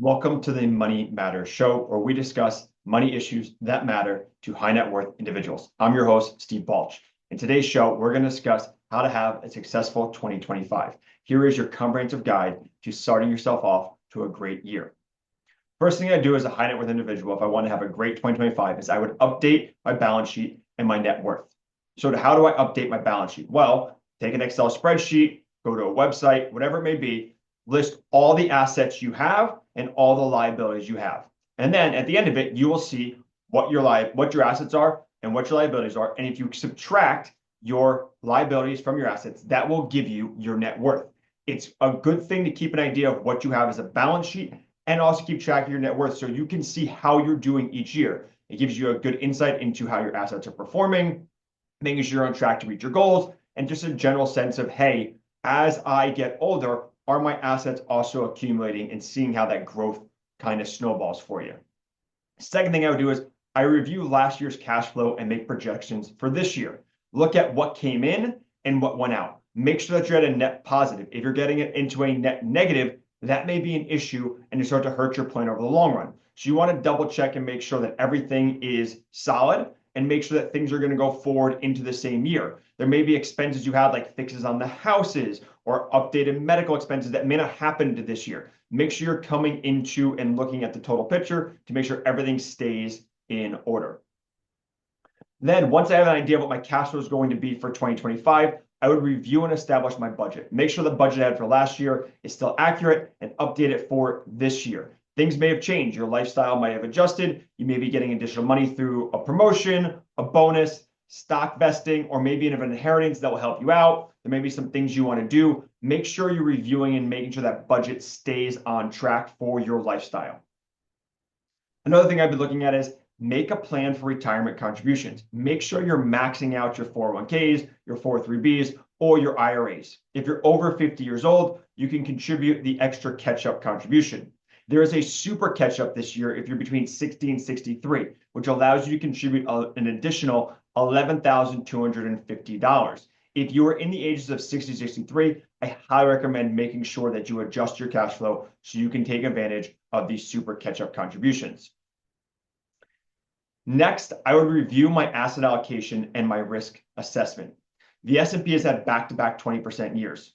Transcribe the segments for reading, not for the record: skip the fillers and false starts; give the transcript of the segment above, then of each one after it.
Welcome to the Money Matters Show, where we discuss money issues that matter to high net worth individuals. I'm your host, Steve Balch. In today's show, we're going to discuss how to have a successful 2025. Here is your comprehensive guide to starting yourself off to a great year. First thing I do as a high net worth individual, if I want to have a great 2025, is I would update my balance sheet and my net worth. So how do I update my balance sheet? Well, take an Excel spreadsheet, go to a website, whatever it may be, list all the assets you have and all the liabilities you have. And then at the end of it, you will see what your assets are and what your liabilities are. And if you subtract your liabilities from your assets, that will give you your net worth. It's a good thing to keep an idea of what you have as a balance sheet and also keep track of your net worth so you can see how you're doing each year. It gives you a good insight into how your assets are performing, making sure you're on track to reach your goals, and just a general sense of, hey, as I get older, are my assets also accumulating, and seeing how that growth kind of snowballs for you. Second thing I would do is I review last year's cash flow and make projections for this year. Look at what came in and what went out. Make sure that you're at a net positive. If you're getting it into a net negative, that may be an issue and you start to hurt your plan over the long run. So you want to double check and make sure that everything is solid and make sure that things are going to go forward into the same year. There may be expenses you had, like fixes on the houses or updated medical expenses, that may not happen to this year. Make sure you're coming into and looking at the total picture to make sure everything stays in order. Then once I have an idea of what my cash flow is going to be for 2025, I would review and establish my budget. Make sure the budget I had for last year is still accurate and update it for this year. Things may have changed. Your lifestyle might have adjusted. You may be getting additional money through a promotion, a bonus, stock vesting, or maybe an inheritance that will help you out. There may be some things you want to do. Make sure you're reviewing and making sure that budget stays on track for your lifestyle. Another thing I've been looking at is make a plan for retirement contributions. Make sure you're maxing out your 401ks, your 403bs, or your IRAs. If you're over 50 years old, you can contribute the extra catch-up contribution. There is a super catch-up this year if you're between 60 and 63, which allows you to contribute an additional $11,250. If you are in the ages of 60 to 63, I highly recommend making sure that you adjust your cash flow so you can take advantage of these super catch-up contributions. Next, I would review my asset allocation and my risk assessment. The S&P has had back-to-back 20% years.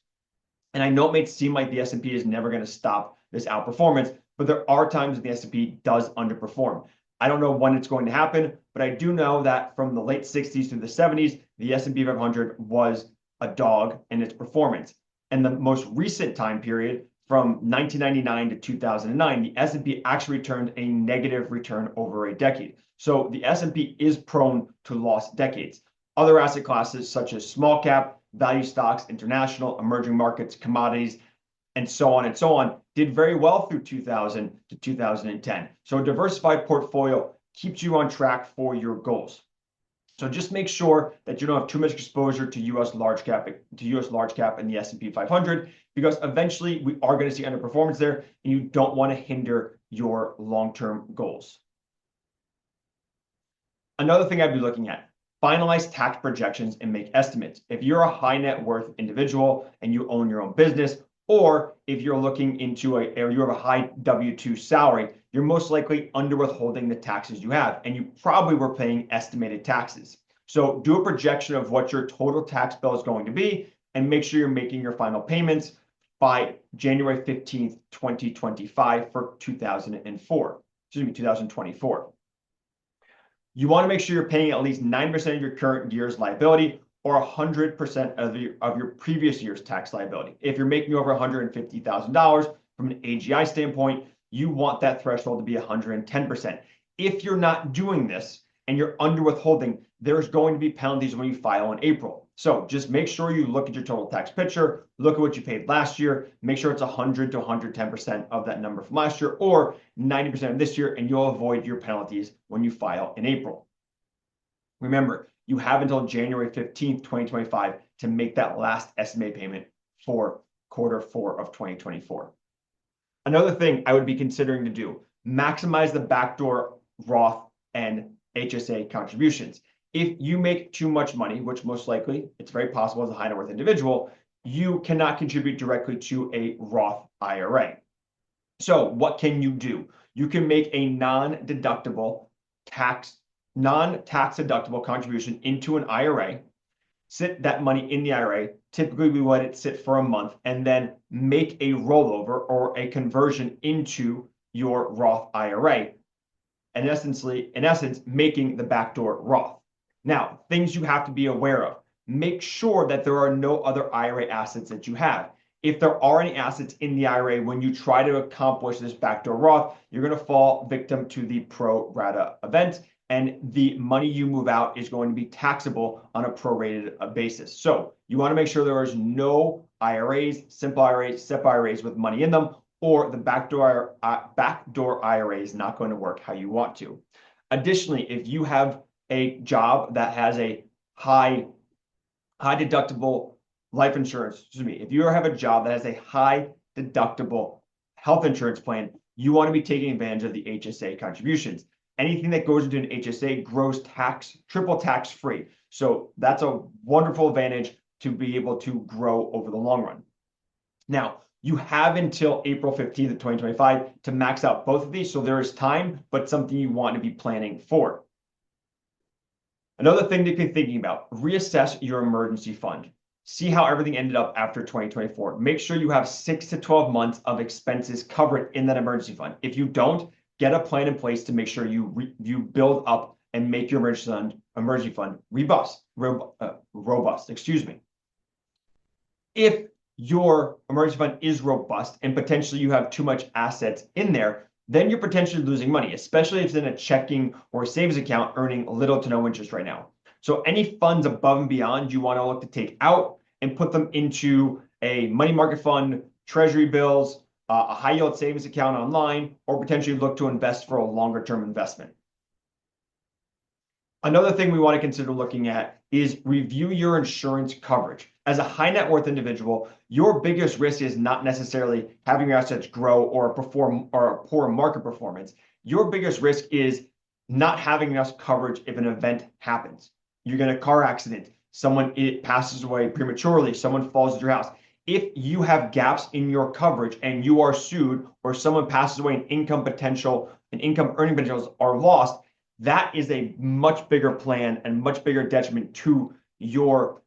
And I know it may seem like the S&P is never going to stop this outperformance, but there are times the S&P does underperform. I don't know when it's going to happen, but I do know that from the late 60s through the 70s, the S&P 500 was a dog in its performance. And the most recent time period, from 1999 to 2009, the S&P actually returned a negative return over a decade. So the S&P is prone to lost decades. Other asset classes such as small cap, value stocks, international, emerging markets, commodities, and so on, did very well through 2000 to 2010. So a diversified portfolio keeps you on track for your goals. So just make sure that you don't have too much exposure to U.S. large cap and the S&P 500, because eventually we are going to see underperformance there, and you don't want to hinder your long-term goals. Another thing I'd be looking at: finalize tax projections and make estimates. If you're a high net worth individual and you own your own business, or if you're looking into or you have a high W-2 salary, you're most likely under withholding the taxes you have, and you probably were paying estimated taxes. So do a projection of what your total tax bill is going to be, and make sure you're making your final payments by January 15th, 2025 for 2024. You want to make sure you're paying at least 9% of your current year's liability, or 100% of your previous year's tax liability. If you're making over $150,000 from an AGI standpoint, you want that threshold to be 110%. If you're not doing this and you're under withholding, there's going to be penalties when you file in April. So just make sure you look at your total tax picture, look at what you paid last year, make sure it's 100 to 110% of that number from last year, or 90% of this year, and you'll avoid your penalties when you file in April. Remember, you have until January 15th, 2025 to make that last estimated payment for Q4 of 2024. Another thing I would be considering to do: maximize the backdoor Roth and HSA contributions. If you make too much money, which most likely it's very possible as a high net worth individual, you cannot contribute directly to a Roth IRA. So what can you do? You can make a non-tax deductible contribution into an IRA, sit that money in the IRA. Typically, we let it sit for a month and then make a rollover or a conversion into your Roth IRA. And in essence, making the backdoor Roth. Now, things you have to be aware of. Make sure that there are no other IRA assets that you have. If there are any assets in the IRA, when you try to accomplish this backdoor Roth, you're going to fall victim to the pro rata event, and the money you move out is going to be taxable on a prorated basis. So you want to make sure there is no IRAs, simple IRAs, SEP IRAs with money in them, or the backdoor IRA is not going to work how you want to. Additionally, if you have a job that has a high deductible life insurance, if you have a job that has a high deductible health insurance plan, you want to be taking advantage of the HSA contributions. Anything that goes into an HSA grows triple tax free. So that's a wonderful advantage to be able to grow over the long run. Now, you have until April 15th of 2025 to max out both of these. So there is time, but something you want to be planning for. Another thing to be thinking about, reassess your emergency fund. See how everything ended up after 2024. Make sure you have 6 to 12 months of expenses covered in that emergency fund. If you don't, get a plan in place to make sure you build up and make your emergency fund robust. If your emergency fund is robust and potentially you have too much assets in there, then you're potentially losing money, especially if it's in a checking or savings account earning little to no interest right now. So any funds above and beyond, you want to look to take out and put them into a money market fund, treasury bills, a high yield savings account online, or potentially look to invest for a longer term investment. Another thing we want to consider looking at is review your insurance coverage. As a high net worth individual, your biggest risk is not necessarily having your assets grow or perform or a poor market performance. Your biggest risk is not having enough coverage if an event happens. You get a car accident, someone passes away prematurely, someone falls into your house. If you have gaps in your coverage and you are sued or someone passes away and income earning potentials are lost, that is a much bigger plan and much bigger detriment to your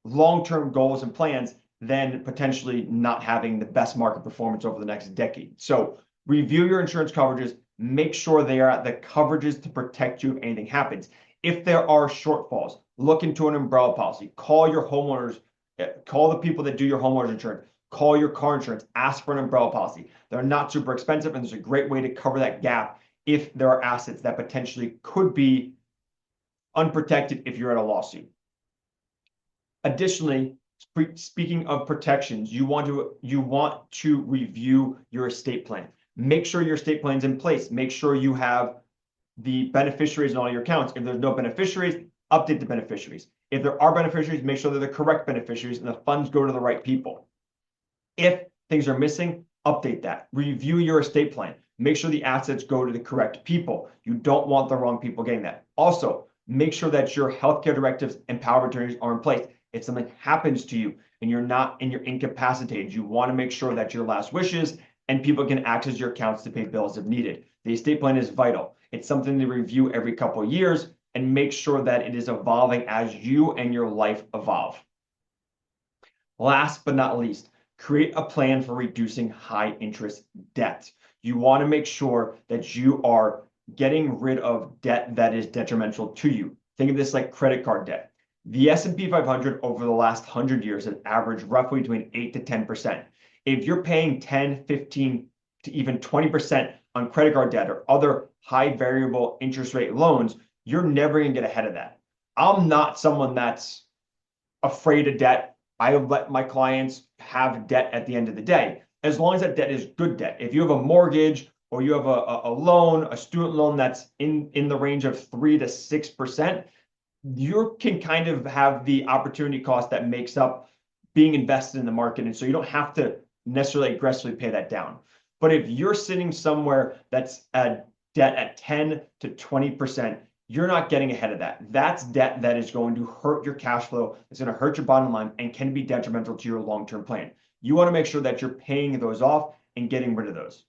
long-term goals and plans than potentially not having the best market performance over the next decade. So review your insurance coverages, make sure they are at the coverages to protect you if anything happens. If there are shortfalls, look into an umbrella policy, call your homeowners, call the people that do your homeowners insurance, call your car insurance, ask for an umbrella policy. They're not super expensive, and there's a great way to cover that gap if there are assets that potentially could be unprotected if you're at a lawsuit. Additionally, speaking of protections, you want to review your estate plan. Make sure your estate plan's in place. Make sure you have the beneficiaries in all your accounts. If there's no beneficiaries, update the beneficiaries. If there are beneficiaries, make sure they're the correct beneficiaries and the funds go to the right people. If things are missing, update that. Review your estate plan. Make sure the assets go to the correct people. You don't want the wrong people getting that. Also, make sure that your healthcare directives and power of attorneys are in place. If something happens to you and you're incapacitated, you want to make sure that your last wishes and people can access your accounts to pay bills if needed. The estate plan is vital. It's something to review every couple of years and make sure that it is evolving as you and your life evolve. Last but not least, create a plan for reducing high interest debt. You want to make sure that you are getting rid of debt that is detrimental to you. Think of this like credit card debt. The S&P 500 over the last 100 years has averaged roughly between 8 to 10%. If you're paying 10, 15 to even 20% on credit card debt or other high variable interest rate loans, you're never going to get ahead of that. I'm not someone that's afraid of debt. I let my clients have debt at the end of the day, as long as that debt is good debt. If you have a mortgage or you have a loan, a student loan that's in the range of 3 to 6%, you can kind of have the opportunity cost that makes up being invested in the market. And so you don't have to necessarily aggressively pay that down. But if you're sitting somewhere that's at debt at 10 to 20%, you're not getting ahead of that. That's debt that is going to hurt your cash flow. It's going to hurt your bottom line and can be detrimental to your long-term plan. You want to make sure that you're paying those off and getting rid of those.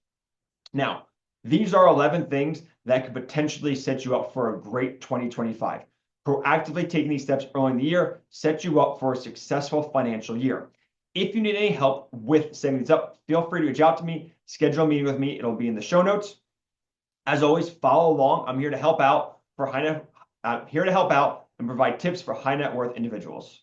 Now, these are 11 things that could potentially set you up for a great 2025. Proactively taking these steps early in the year sets you up for a successful financial year. If you need any help with setting these up, feel free to reach out to me, schedule a meeting with me. It'll be in the show notes. As always, follow along. I'm here to help out and provide tips for high net worth individuals.